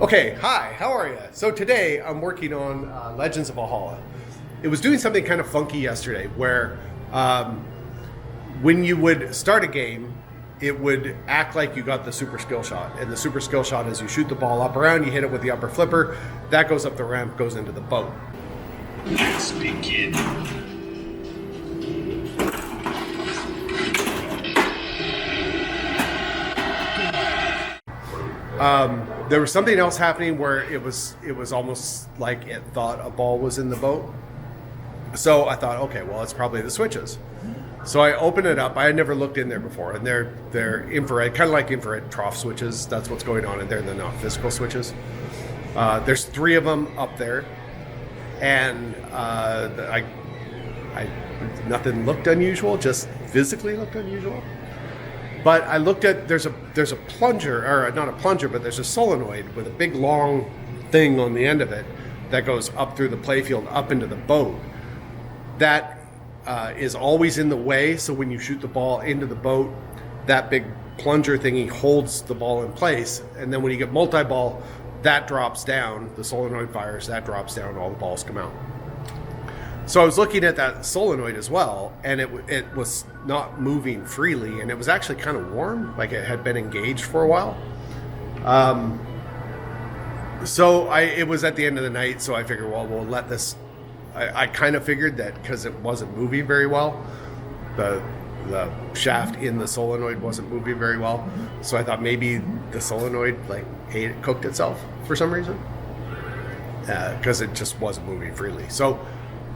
Okay, hi, how are you? So today I'm working on Legends of Valhalla. It was doing something kind of funky yesterday where when you would start a game, it would act like you got the super skill shot. And the super skill shot is you shoot the ball up around, you hit it with the upper flipper, that goes up the ramp, goes into the boat. Let's begin. There was something else happening where it was almost like it thought a ball was in the boat. So I thought, okay, well, it's probably the switches. So I opened it up. I had never looked in there before, and they're infrared, kind of like infrared trough switches. That's what's going on in there. They're not physical switches. There's 3 of them up there, and I nothing looked unusual. Just physically looked unusual. But I looked at there's a plunger, or not a plunger, but there's a solenoid with a big long thing on the end of it that goes up through the playfield up into the boat. That is always in the way, so when you shoot the ball into the boat, that big plunger thingy holds the ball in place, and then when you get multi-ball, that drops down, the solenoid fires, that drops down, all the balls come out. So I was looking at that solenoid as well, and it was not moving freely, and it was actually kind of warm, like it had been engaged for a while. So it was at the end of the night, so I figured, well, we'll let this. I kind of figured that because it wasn't moving very well, the shaft in the solenoid wasn't moving very well, so I thought maybe the solenoid cooked itself for some reason, because it just wasn't moving freely. So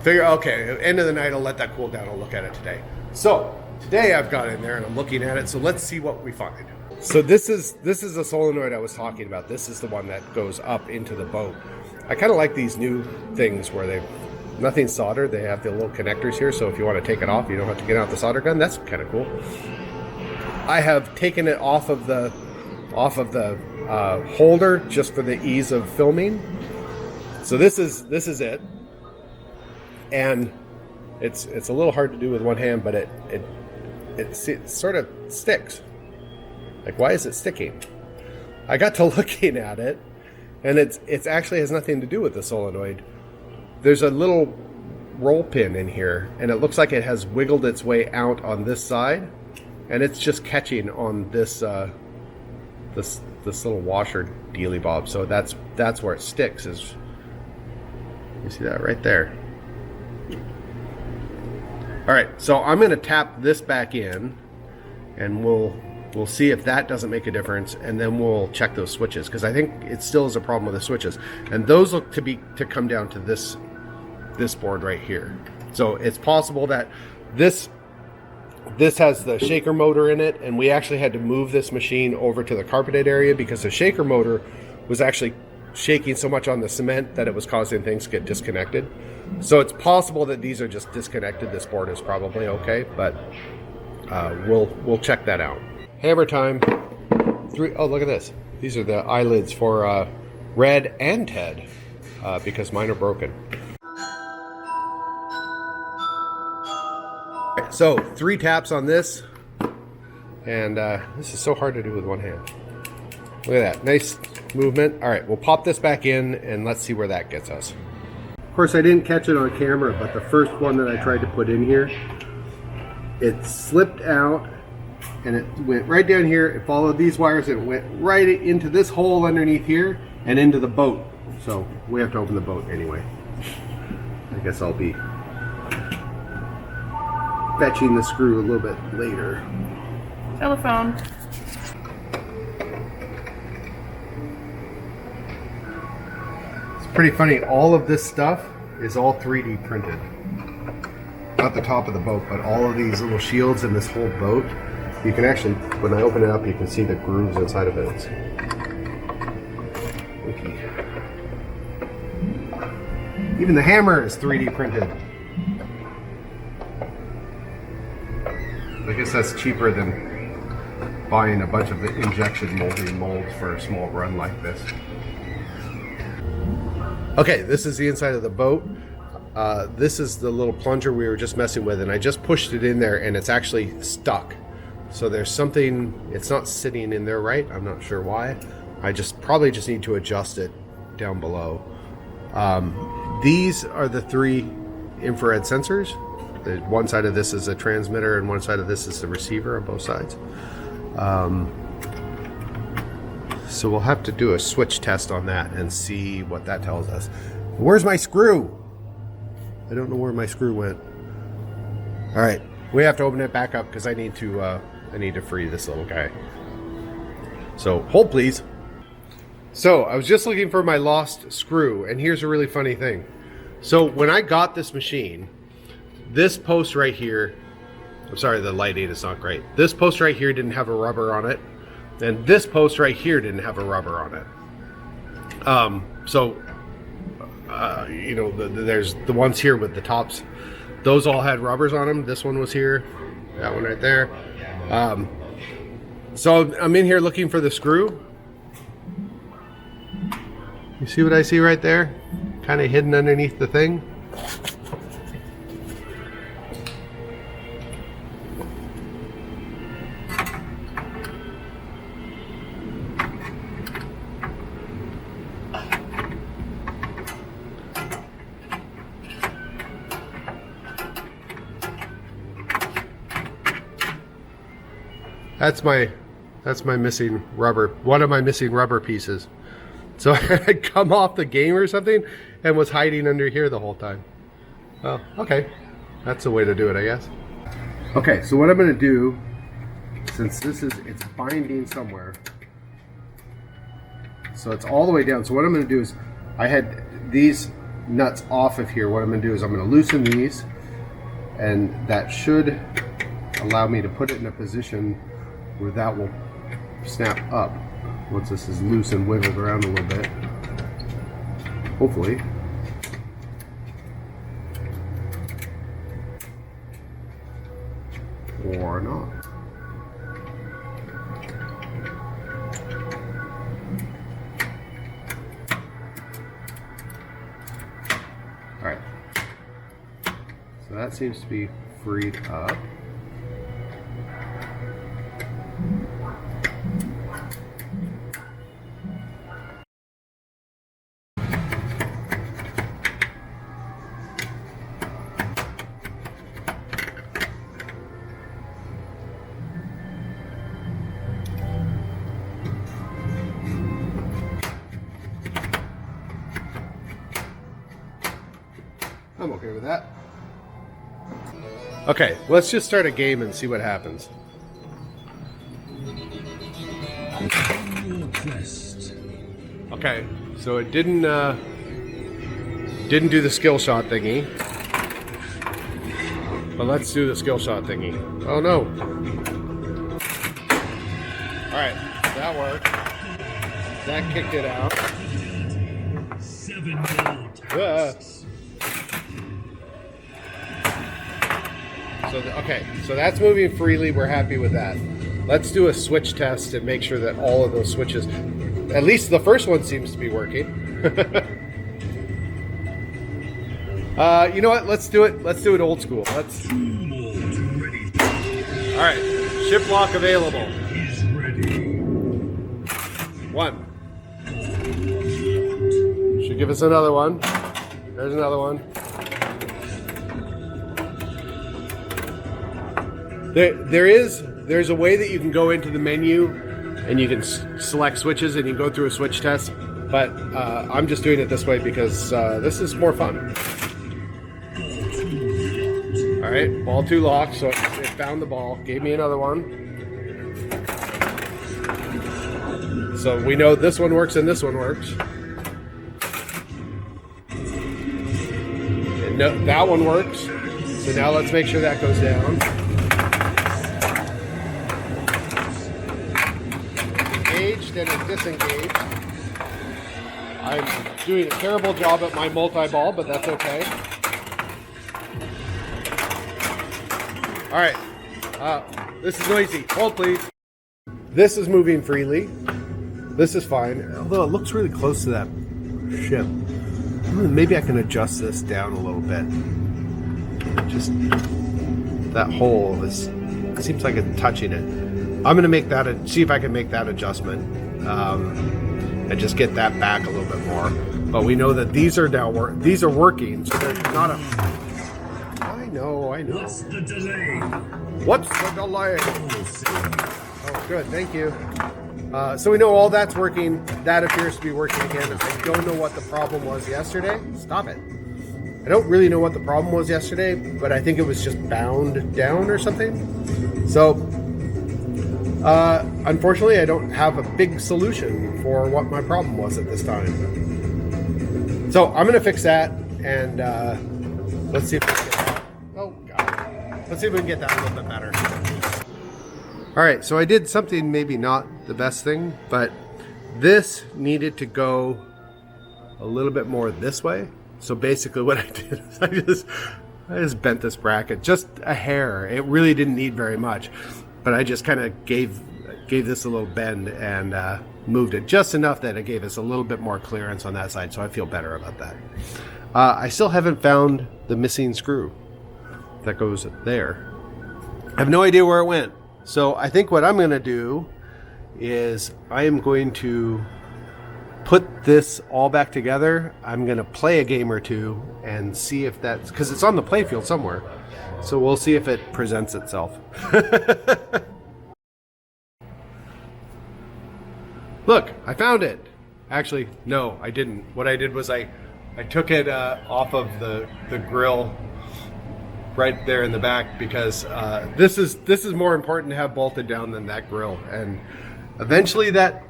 figure, okay, end of the night, I'll let that cool down. I'll look at it today. So today I've got in there and I'm looking at it. So let's see what we find. So this is the solenoid I was talking about. This is the one that goes up into the boat. I kind of like these new things where nothing soldered. They have the little connectors here, so if you want to take it off, you don't have to get out the solder gun. That's kind of cool. I have taken it off of the holder just for the ease of filming. So this is it. And it's a little hard to do with one hand, but it sort of sticks. Like, why is it sticking? I got to looking at it, and it's actually has nothing to do with the solenoid. There's a little roll pin in here, and it looks like it has wiggled its way out on this side, and it's just catching on this little washer dealy bob. So that's where it sticks. You see that right there? All right, so I'm going to tap this back in, and we'll see if that doesn't make a difference, and then we'll check those switches, because I think it still is a problem with the switches, and those look to come down to this board right here. So it's possible that this has the shaker motor in it, and we actually had to move this machine over to the carpeted area because the shaker motor was actually shaking so much on the cement that it was causing things to get disconnected. So it's possible that these are just disconnected. This board is probably okay, but we'll check that out. Hammer time. 3. Oh, look at this. These are the eyelids for Red and Ted, because mine are broken. So 3 taps on this, and this is so hard to do with one hand. Look at that, nice movement. All right, we'll pop this back in, and let's see where that gets us. Of course, I didn't catch it on camera, but the first one that I tried to put in here, it slipped out, and it went right down here. It followed these wires, and it went right into this hole underneath here, and into the boat. So we have to open the boat anyway. I guess I'll be fetching the screw a little bit later. Telephone. Pretty funny, all of this stuff is all 3D printed. Not the top of the boat, but all of these little shields in this whole boat. You can actually, when I open it up, you can see the grooves inside of it. It's wiki. Even the hammer is 3D printed. I guess that's cheaper than buying a bunch of injection molding molds for a small run like this. Okay, this is the inside of the boat. This is the little plunger we were just messing with, and I just pushed it in there, and it's actually stuck. So there's something, it's not sitting in there right. I'm not sure why. I probably just need to adjust it down below. These are the 3 infrared sensors. One side of this is a transmitter and one side of this is the receiver on both sides. So we'll have to do a switch test on that and see what that tells us. Where's my screw? I don't know where my screw went. All right, we have to open it back up because I need to free this little guy. So hold please. So I was just looking for my lost screw, and here's a really funny thing. So when I got this machine, this post right here, I'm sorry, the lighting is not great. This post right here didn't have a rubber on it, and this post right here didn't have a rubber on it. You know, there's the ones here with the tops. Those all had rubbers on them. This one was here, that one right there. So I'm in here looking for the screw. You see what I see right there? Kind of hidden underneath the thing. That's my missing rubber, one of my missing rubber pieces. So I had come off the game or something and was hiding under here the whole time. Well, okay. That's the way to do it, I guess. Okay, so what I'm gonna do, since it's binding somewhere, so it's all the way down. So what I'm gonna do is, I had these nuts off of here. What I'm gonna do is I'm gonna loosen these, and that should allow me to put it in a position where that will snap up once this is loose and wiggled around a little bit. Hopefully. Or not. Alright. So that seems to be freed up. I'm okay with that. Okay, let's just start a game and see what happens. Okay, so it didn't do the skill shot thingy. But let's do the skill shot thingy. Oh no. Alright, that worked. That kicked it out. 7 gold. Okay, so that's moving freely. We're happy with that. Let's do a switch test and make sure that all of those switches, at least the first one seems to be working. You know what? Let's do it. Let's do it old school. Let's. All right, ship lock available. is ready. 1. Should give us another one. There's another one. There's a way that you can go into the menu and you can select switches and you can go through a switch test, but I'm just doing it this way because this is more fun. All right, ball 2 locked, so it found the ball, gave me another one. So we know this one works and this one works. And no, that one works. So now let's make sure that goes down. And it's disengaged. I'm doing a terrible job at my multi-ball, but that's okay. Alright. This is noisy. Hold, please. This is moving freely. This is fine. Although it looks really close to that ship. Maybe I can adjust this down a little bit. Just that hole is, it seems like it's touching it. I'm going to make that, see if I can make that adjustment. and just get that back a little bit more. But we know that these are now working, so there's not a. I know. What's the delay? What's the delay? Oh, good, thank you. So we know all that's working. That appears to be working again. I don't know what the problem was yesterday. Stop it. I don't really know what the problem was yesterday, but I think it was just bound down or something. So, unfortunately, I don't have a big solution for what my problem was at this time. So I'm going to fix that, and let's see if we can get that. Oh, God. Let's see if we can get that a little bit better. All right, so I did something maybe not the best thing, but this needed to go a little bit more this way. So basically what I did is I just bent this bracket just a hair. It really didn't need very much, but I just kind of gave this a little bend and moved it just enough that it gave us a little bit more clearance on that side, so I feel better about that. I still haven't found the missing screw that goes there. I have no idea where it went. So I think what I'm going to do is I am going to put this all back together. I'm going to play a game or two and see if that's, because it's on the playfield somewhere. So we'll see if it presents itself. Look, I found it. Actually, no, I didn't. What I did was I took it off of the grill right there in the back, because this is more important to have bolted down than that grill, and eventually that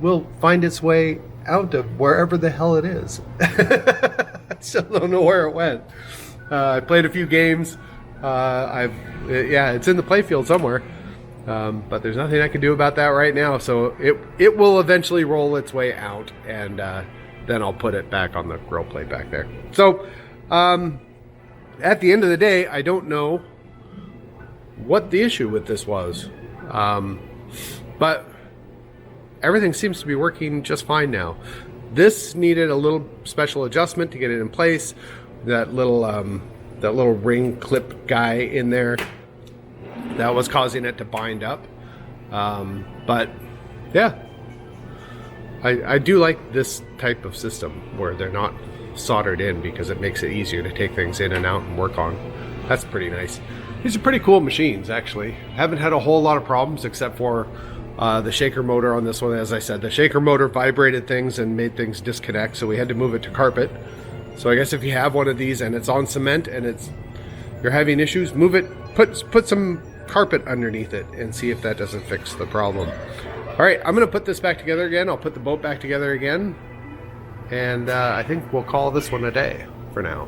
will find its way out of wherever the hell it is. I still don't know where it went. I played a few games. It's in the playfield somewhere, but there's nothing I can do about that right now. So it will eventually roll its way out, and then I'll put it back on the grill plate back there. So at the end of the day, I don't know what the issue with this was, but everything seems to be working just fine now. This needed a little special adjustment to get it in place. That little ring clip guy in there, that was causing it to bind up. But yeah, I do like this type of system where they're not soldered in, because it makes it easier to take things in and out and work on. That's pretty nice. These are pretty cool machines, actually. Haven't had a whole lot of problems except for the shaker motor on this one. As I said, the shaker motor vibrated things and made things disconnect, so we had to move it to carpet. So I guess if you have one of these and it's on cement and you're having issues, move it, put some carpet underneath it and see if that doesn't fix the problem. All right, I'm gonna put this back together again. I'll put the boat back together again, and I think we'll call this one a day for now.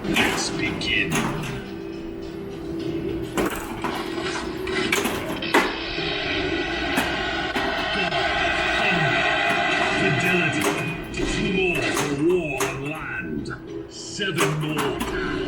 Let's begin. Fidelity. 2 more for war on land. 7 more.